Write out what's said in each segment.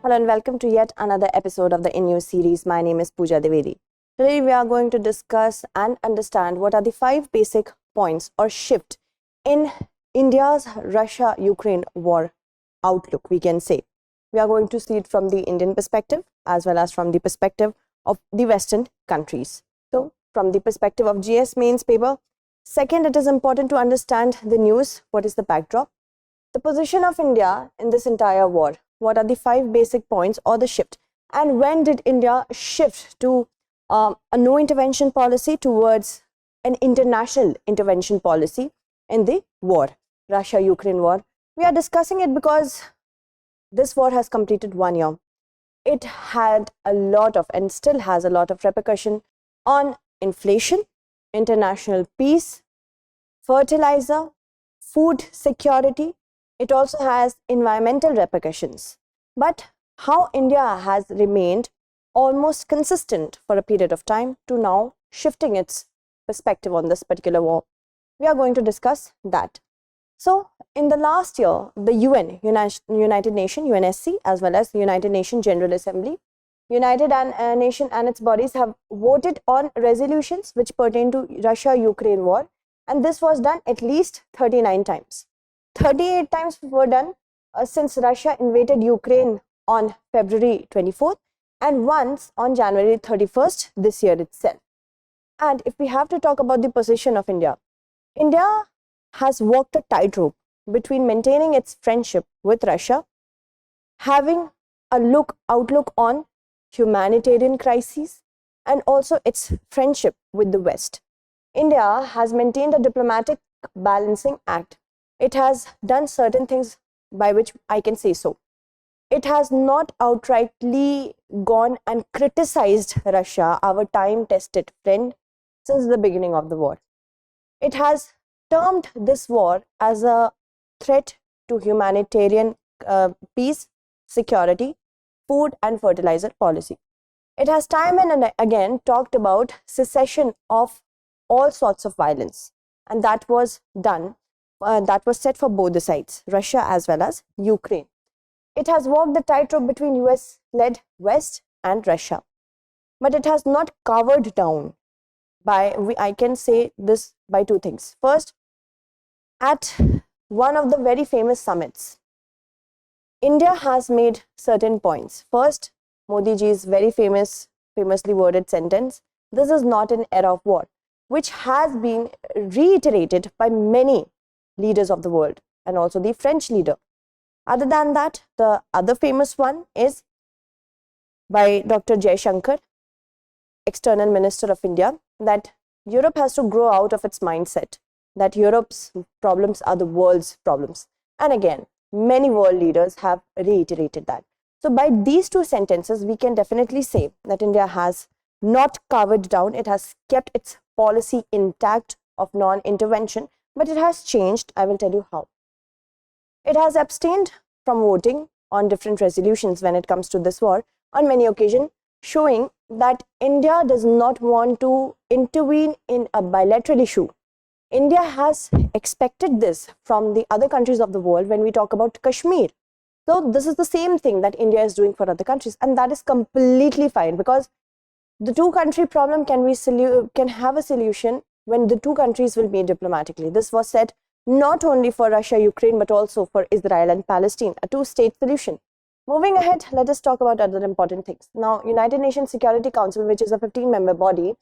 Hello and welcome to yet another episode of the In News series. My name is Pooja Devedi. Today we are going to discuss and understand what are the 5 basic points or shift in India's Russia-Ukraine war outlook, we can say. We are going to see it from the Indian perspective as well as from the perspective of the Western countries. So, from the perspective of GS mains paper, second, it is important to understand the news. What is the backdrop? The position of India in this entire war. What are the 5 basic points or the shift? And when did India shift to a no intervention policy towards an international intervention policy in the war, Russia-Ukraine war? We are discussing it because this war has completed 1 year. It had a lot of and still has a lot of repercussion on inflation, international peace, fertilizer, food security. It also has environmental repercussions. But how India has remained almost consistent for a period of time to now shifting its perspective on this particular war, we are going to discuss that. So, in the last year, the UN, United Nations, UNSC, as well as the United Nations General Assembly, United Nations and its bodies have voted on resolutions which pertain to Russia-Ukraine war, and this was done at least 39 times. 38 times were done since Russia invaded Ukraine on February 24th and once on January 31st this year itself. And if we have to talk about the position of India, India has walked a tightrope between maintaining its friendship with Russia, having a outlook on humanitarian crises, and also its friendship with the West. India has maintained a diplomatic balancing act. It has done certain things by which I can say so. It has not outrightly gone and criticized Russia, our time-tested friend, since the beginning of the war. It has termed this war as a threat to humanitarian peace, security, food and fertilizer policy. It has time and again talked about cessation of all sorts of violence, and that was done. That was set for both the sides, Russia as well as Ukraine. It has walked the tightrope between US-led West and Russia. But it has not covered down I can say this by 2 things. First, at one of the very famous summits, India has made certain points. First, Modi ji's very famously worded sentence, "This is not an era of war," which has been reiterated by many leaders of the world and also the French leader. Other than that, the other famous one is by Dr. Jaishankar, External Minister of India, that Europe has to grow out of its mindset that Europe's problems are the world's problems. And again, many world leaders have reiterated that. So by these 2 sentences, we can definitely say that India has not covered down. It has kept its policy intact of non-intervention, but it has changed. I will tell you how. It has abstained from voting on different resolutions when it comes to this war on many occasions, showing that India does not want to intervene in a bilateral issue. India has expected this from the other countries of the world when we talk about Kashmir. So this is the same thing that India is doing for other countries, and that is completely fine, because the 2-country problem can have a solution when the 2 countries will meet diplomatically. This was said not only for Russia, Ukraine, but also for Israel and Palestine, a 2-state solution. Moving ahead, let us talk about other important things. Now, United Nations Security Council, which is a 15-member body,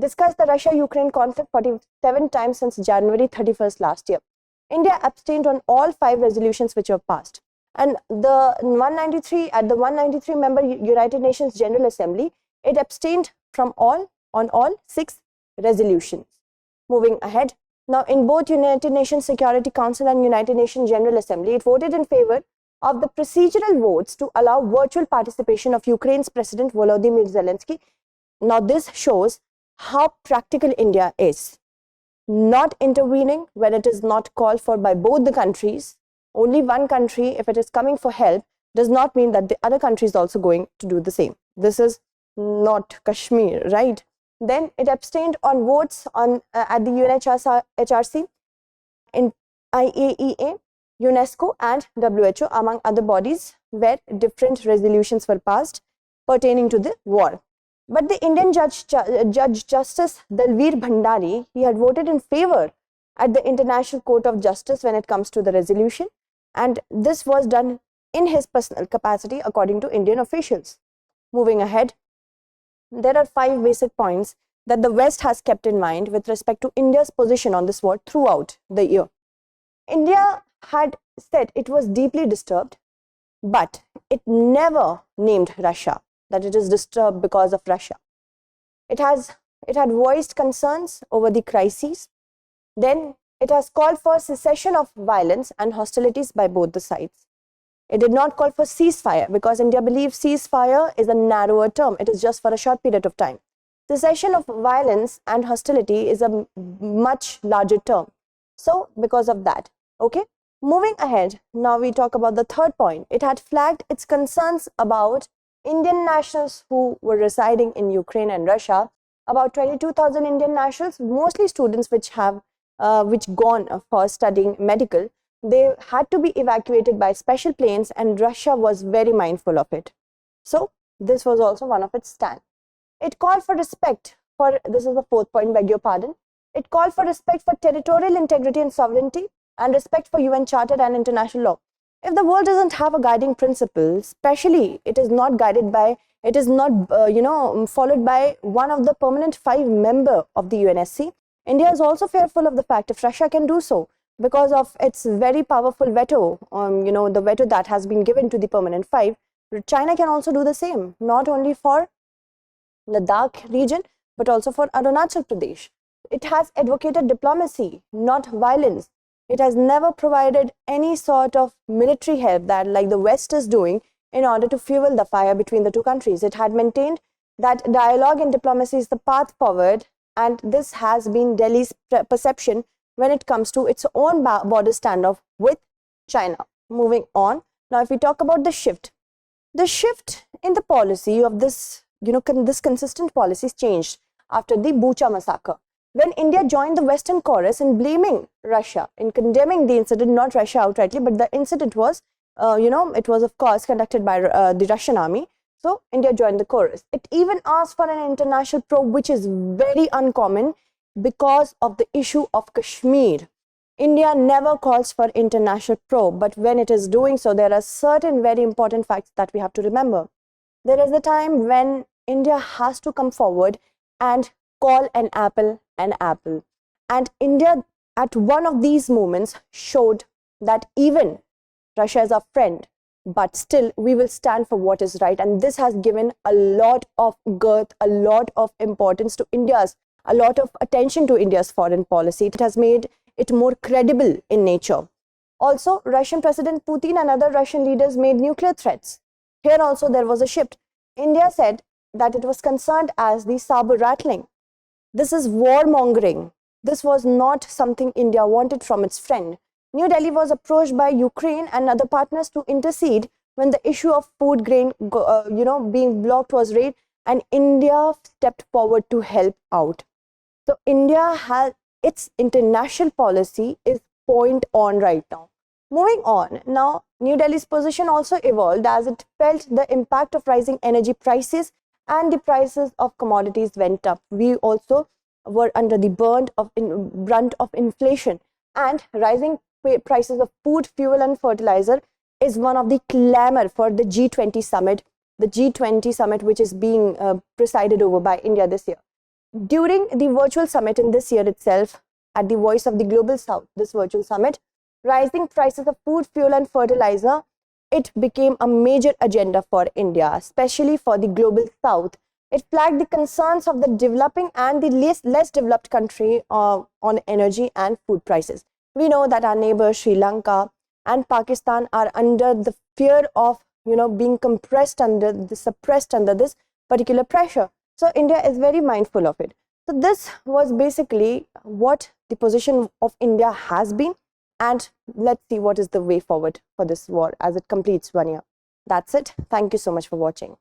discussed the Russia-Ukraine conflict 47 times since January 31st last year. India abstained on all 5 resolutions which were passed. And at the 193-member United Nations General Assembly, it abstained on all 6 resolutions. Moving ahead, now in both United Nations Security Council and United Nations General Assembly, it voted in favor of the procedural votes to allow virtual participation of Ukraine's President Volodymyr Zelensky. Now this shows how practical India is. Not intervening when it is not called for by both the countries. Only one country, if it is coming for help, does not mean that the other country is also going to do the same. This is not Kashmir, right? Then it abstained on votes at the UNHRC, in IAEA, UNESCO and WHO, among other bodies, where different resolutions were passed pertaining to the war. But the Indian Judge Justice Dalveer Bhandari, he had voted in favor at the International Court of Justice when it comes to the resolution, and this was done in his personal capacity according to Indian officials. Moving ahead, there are 5 basic points that the West has kept in mind with respect to India's position on this war throughout the year. India had said it was deeply disturbed, but it never named Russia, that it is disturbed because of Russia. It had voiced concerns over the crises. Then it has called for cessation of violence and hostilities by both the sides. It did not call for ceasefire because India believes ceasefire is a narrower term. It is just for a short period of time. Cessation of violence and hostility is a much larger term. So because of that, okay. Moving ahead, now we talk about the third point. It had flagged its concerns about Indian nationals who were residing in Ukraine and Russia. About 22,000 Indian nationals, mostly students which gone for studying medical, they had to be evacuated by special planes, and Russia was very mindful of it. So this was also one of its stand. It called for respect for, this is the fourth point, beg your pardon. It called for respect for territorial integrity and sovereignty and respect for UN Charter and international law. If the world doesn't have a guiding principle, especially it is not guided by, it is not followed by one of the permanent 5 members of the UNSC, India is also fearful of the fact if Russia can do so because of its very powerful veto, the veto that has been given to the permanent 5. China can also do the same, not only for Ladakh region, but also for Arunachal Pradesh. It has advocated diplomacy, not violence. It has never provided any sort of military help that like the West is doing in order to fuel the fire between the two countries. It had maintained that dialogue and diplomacy is the path forward, and this has been Delhi's perception when it comes to its own border standoff with China. Moving on, now if we talk about the shift in the policy of this, this consistent policies changed after the Bucha massacre, when India joined the Western chorus in blaming Russia, in condemning the incident, not Russia outrightly, but the incident was, it was of course conducted by the Russian army. So India joined the chorus. It even asked for an international probe, which is very uncommon because of the issue of Kashmir. India never calls for international probe, but when it is doing so, there are certain very important facts that we have to remember. There is a time when India has to come forward and call an apple an apple. And India at one of these moments showed that even Russia is our friend, but still we will stand for what is right. And this has given a lot of girth, a lot of importance to a lot of attention to India's foreign policy. It has made it more credible in nature. Also, Russian President Putin and other Russian leaders made nuclear threats. Here also there was a shift. India said that it was concerned as the saber rattling. This is warmongering. This was not something India wanted from its friend. New Delhi was approached by Ukraine and other partners to intercede when the issue of food grain, being blocked was raised, and India stepped forward to help out. So India has its international policy is point on right now. Moving on, now New Delhi's position also evolved as it felt the impact of rising energy prices and the prices of commodities went up. We also were under the brunt of inflation, and rising prices of food, fuel and fertilizer is one of the clamor for the G20 summit, which is being presided over by India this year. During the virtual summit in this year itself, at the Voice of the Global South, this virtual summit, rising prices of food, fuel and fertilizer, it became a major agenda for India, especially for the Global South. It flagged the concerns of the developing and the less developed country on energy and food prices. We know that our neighbors Sri Lanka and Pakistan are under the fear of being suppressed under this particular pressure. So India is very mindful of it. So this was basically what the position of India has been, and let's see what is the way forward for this war as it completes 1 year. That's it. Thank you so much for watching.